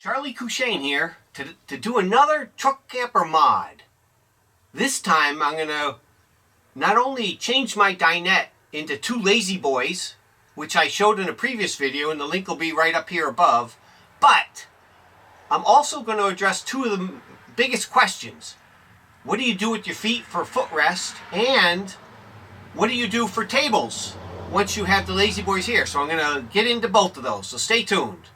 Charlie Cushane here to do another truck camper mod. This time I'm going to not only change my dinette into two Lazyboys, which I showed in a previous video and the link will be right up here above, but I'm also going to address two of the biggest questions. What do you do with your feet for footrest, and what do you do for tables once you have the Lazyboys here? So I'm going to get into both of those, so stay tuned.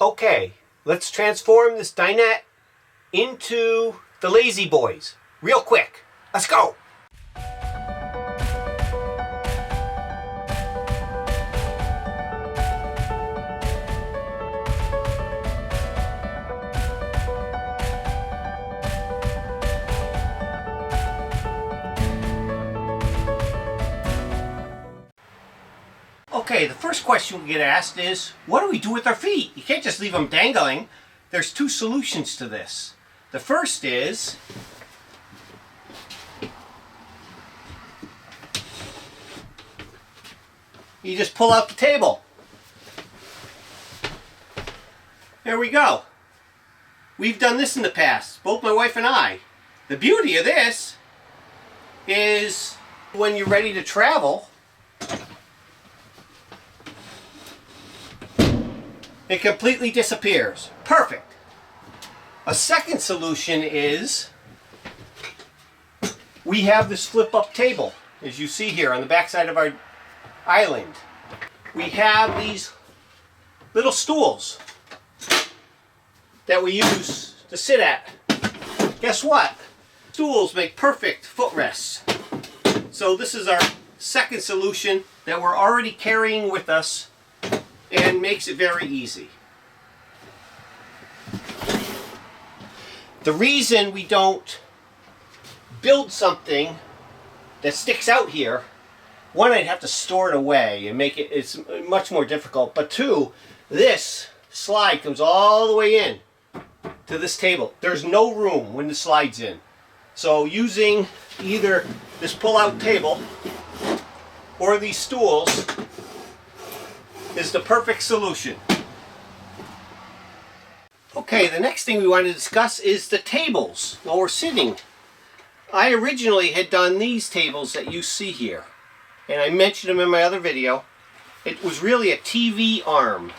Okay, let's transform this dinette into the Lazyboys real quick. Let's go! Okay, the first question we get asked is, what do we do with our feet? You can't just leave them dangling. There's two solutions to this. The first is you just pull out the table. There we go. We've done this in the past, both my wife and I. The beauty of this is when you're ready to travel, it completely disappears. Perfect. A second solution is we have this flip-up table, as you see here on the back side of our island. We have these little stools that we use to sit at. Guess what? Stools make perfect footrests. So this is our second solution that we're already carrying with us and makes it very easy. The reason we don't build something that sticks out here, one, I'd have to store it away and make it's much more difficult, but two, this slide comes all the way in to this table. There's no room when the slide's in. So using either this pull-out table or these stools is the perfect solution. Okay, the next thing we want to discuss is the tables while we're sitting. I originally had done these tables that you see here, and I mentioned them in my other video. It was really a TV arm,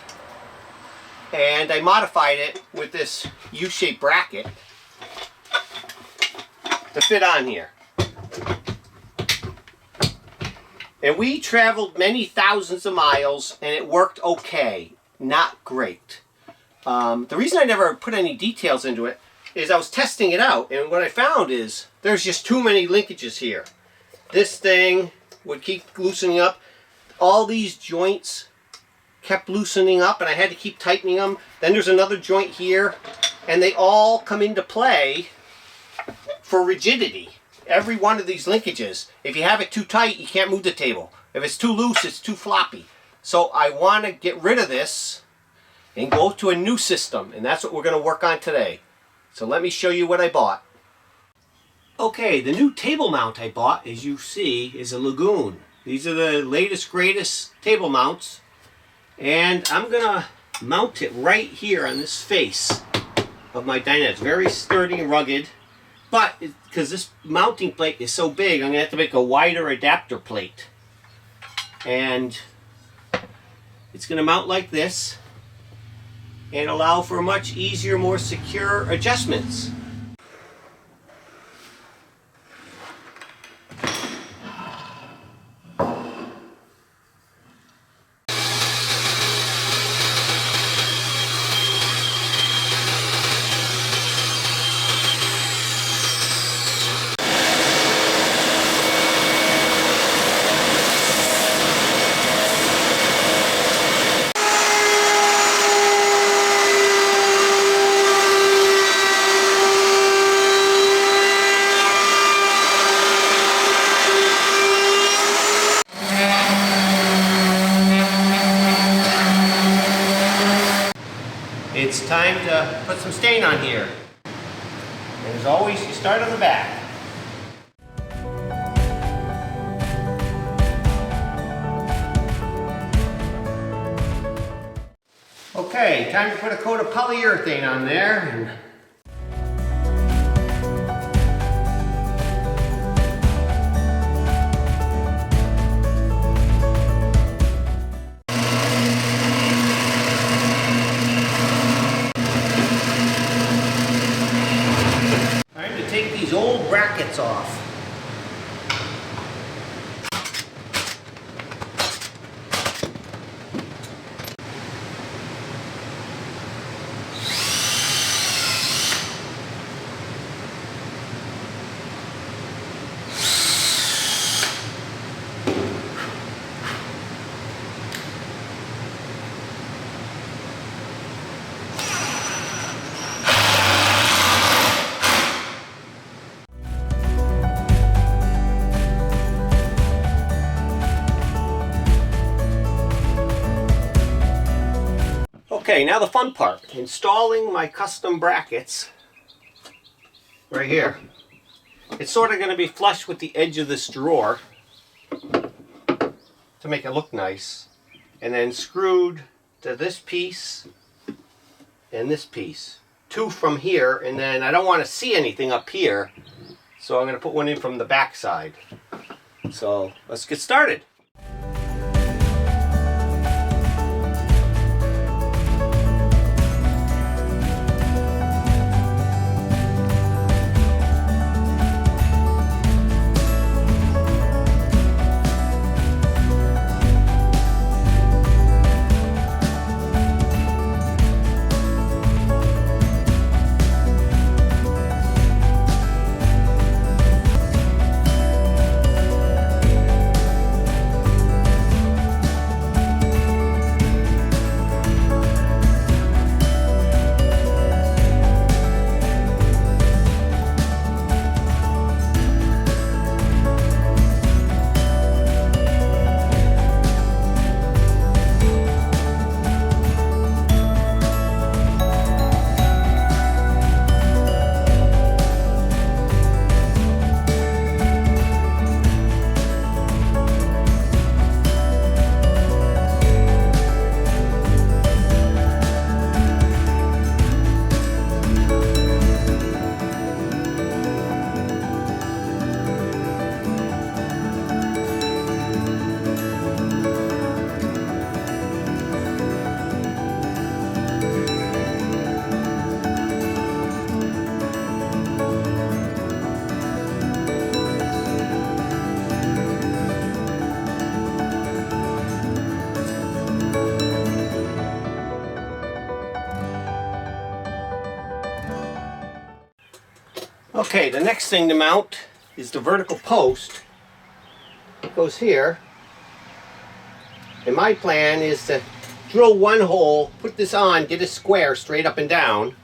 and I modified it with this U-shaped bracket to fit on here. And we traveled many thousands of miles and it worked okay, not great. The reason I never put any details into it is I was testing it out, and what I found is there's just too many linkages here. This thing would keep loosening up. All these joints kept loosening up and I had to keep tightening them. Then there's another joint here, and they all come into play for rigidity. Every one of these linkages. If you have it too tight, you can't move the table. If it's too loose, it's too floppy. So I want to get rid of this and go to a new system, and that's what we're going to work on today. So let me show you what I bought. Okay, the new table mount I bought, as you see, is a Lagun. These are the latest, greatest table mounts, and I'm going to mount it right here on this face of my dinette. It's very sturdy and rugged. But because this mounting plate is so big, I'm going to have to make a wider adapter plate. And it's going to mount like this and allow for much easier, more secure adjustments. it's time to put some stain on here. And as always, you start on the back. Okay, time to put a coat of polyurethane on there. Time to take these old brackets off. Okay, now the fun part, installing my custom brackets right here. It's sort of going to be flush with the edge of this drawer to make it look nice, and then screwed to this piece and this piece. Two from here, and then I don't want to see anything up here, so I'm going to put one in from the back side. So let's get started. Okay, the next thing to mount is the vertical post. It goes here. And my plan is to drill one hole, put this on, get a square straight up and down,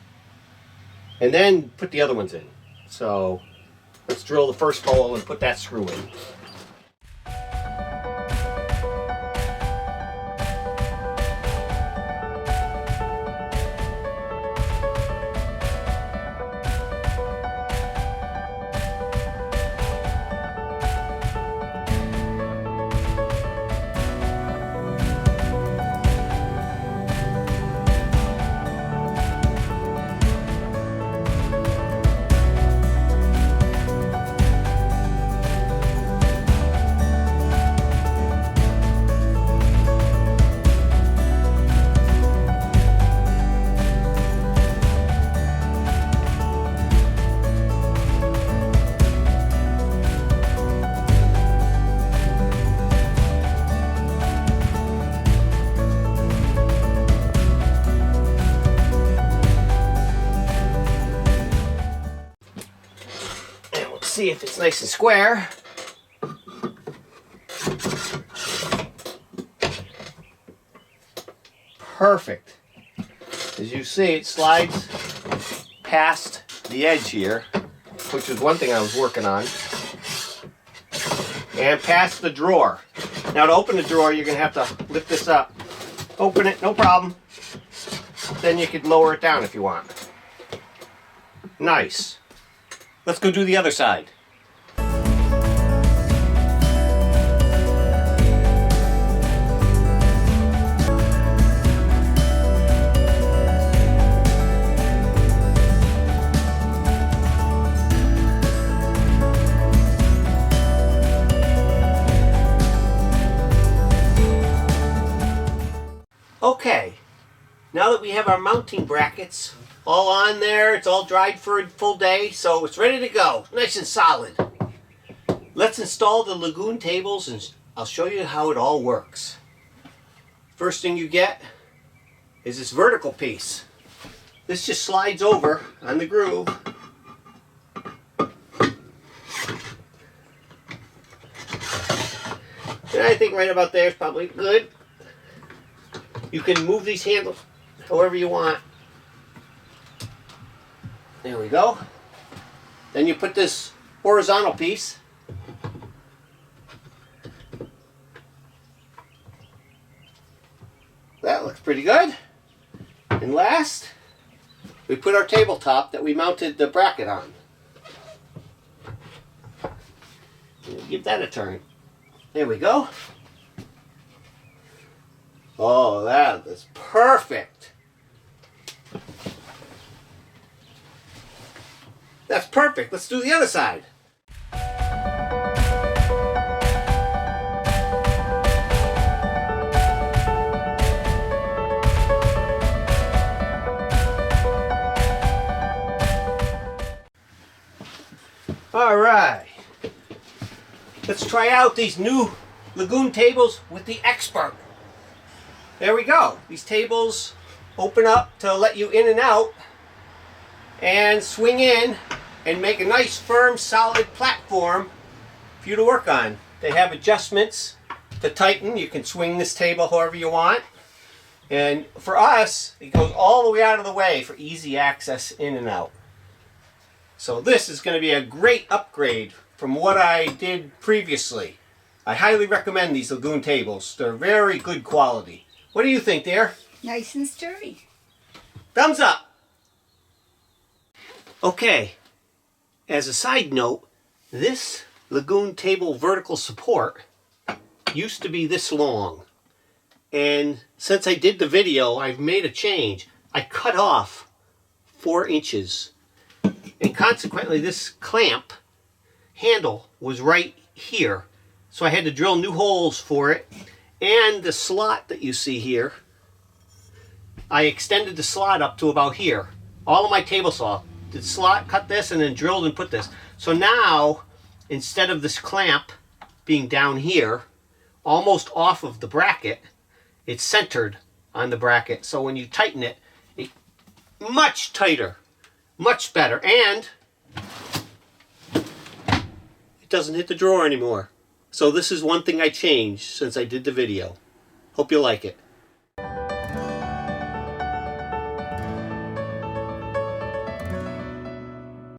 and then put the other ones in. So let's drill the first hole and put that screw in. See if it's nice and square. Perfect. As you see, it slides past the edge here, which was one thing I was working on, and past the drawer. Now to open the drawer, you're going to have to lift this up. Open it, no problem. then you could lower it down if you want. Nice. Let's go do the other side. Okay, now that we have our mounting brackets all on there, it's all dried for a full day, so it's ready to go, nice and solid. Let's install the Lagun tables and I'll show you how it all works. First thing you get is this vertical piece. This just slides over on the groove. And I think right about there is probably good. You can move these handles however you want. There we go. Then you put this horizontal piece. That looks pretty good. And last, we put our tabletop that we mounted the bracket on. Give that a turn. There we go. Oh, that is perfect. That's perfect. Let's do the other side. All right. Let's try out these new Lagun tables with the expert. There we go. These tables open up to let you in and out and swing in and make a nice firm solid platform for you to work on. They have adjustments to tighten. You can swing this table however you want. And for us, it goes all the way out of the way for easy access in and out. So this is going to be a great upgrade from what I did previously. I highly recommend these Lagun tables. They're very good quality. What do you think, dear? Nice and sturdy. Thumbs up. Okay, as a side note, this Lagun table vertical support used to be this long. And since I did the video, I've made a change. I cut off 4 inches. And consequently, this clamp handle was right here. So I had to drill new holes for it. And the slot that you see here, I extended the slot up to about here. All of my table saw. The slot, cut this, and then drilled and put this. So now, instead of this clamp being down here, almost off of the bracket, it's centered on the bracket. So when you tighten it, it's much tighter, much better. And it doesn't hit the drawer anymore. So this is one thing I changed since I did the video. Hope you like it.